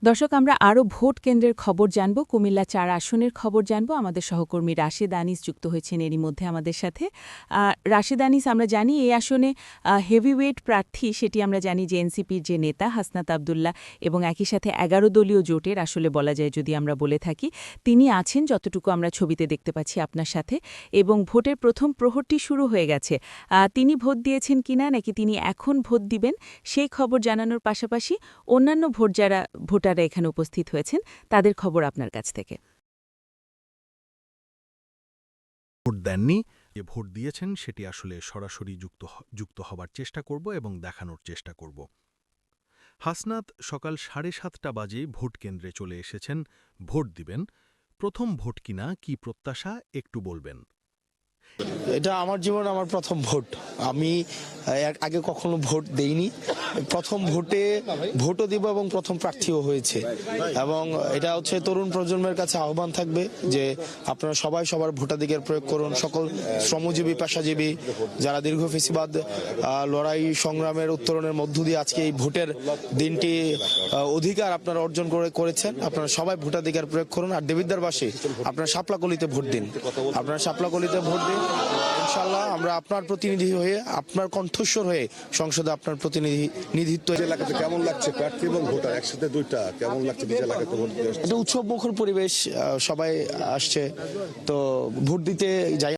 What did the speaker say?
দর্শক, আমরা আরও ভোট কেন্দ্রের খবর জানব, কুমিল্লা ৪ আসনের খবর জানব। আমাদের সহকর্মী রাশেদ আনিস যুক্ত হয়েছেন এরই মধ্যে আমাদের সাথে। রাশেদ আনিস, আমরা জানি এই আসনে হেভিওয়েট প্রার্থী, সেটি আমরা জানি যে এনসিপির যে নেতা হাসনাত আবদুল্লাহ এবং একই সাথে ১১ দলীয় জোটের আসলে বলা যায় যদি আমরা বলে থাকি, তিনি আছেন যতটুকু আমরা ছবিতে দেখতে পাচ্ছি আপনার সাথে, এবং ভোটের প্রথম প্রহরটি শুরু হয়ে গেছে। তিনি ভোট দিয়েছেন কিনা নাকি তিনি এখন ভোট দিবেন সেই খবর জানানোর পাশাপাশি অন্যান্য ভোটাররা এখানে উপস্থিত হয়েছেন তাদের খবর আপনার কাছ থেকে। ভোট দেননি, যে ভোট দিয়েছেন সেটি আসলে সরাসরি যুক্ত হবার চেষ্টা করব এবং দেখানোর চেষ্টা করব। হাসনাত সকাল ৭:৩০ বাজে ভোট কেন্দ্রে চলে এসেছেন, ভোট দিবেন। প্রথম ভোট কিনা, কি প্রত্যাশা একটু বলবেন। এটা আমার জীবনে আমার প্রথম ভোট। আমি আগে কখনো ভোট দেইনি, প্রথম ভোটও দিব এবং প্রথম প্রার্থীও হয়েছে। এবং এটা হচ্ছে তরুণ প্রজন্মের কাছে আহ্বান থাকবে যে আপনারা সবাই সবার ভোটাধিকার প্রয়োগ করুন। সকল শ্রমজীবী, পেশাজীবী যারা দীর্ঘ ফেসিবাদ লড়াই সংগ্রামের উত্তরণের মধ্য দিয়ে আজকে এই ভোটের দিনটি অধিকার আপনারা অর্জন করেছেন, আপনারা সবাই ভোটাধিকার প্রয়োগ করুন। আর দেবিদ্বারবাসী, আপনারা শাপলাকলিতে ভোট দিন, আপনারা শাপলাকলিতে ভোট দিন। ইনশাআল্লাহ আমরা আপনার প্রতিনিধি হয়ে, আপনার কণ্ঠস্বর হয়ে সংসদে আপনার প্রতিনিধিত্ব। এলাকাতে কেমন লাগছে প্রার্থী এবং ভোটার একসাথে দুইটা, কেমন লাগছে নিজ এলাকাতে ভোট দিতে? এটা উৎসবমুখর পরিবেশ, সবাই আসছে তো ভোট দিতে যাই।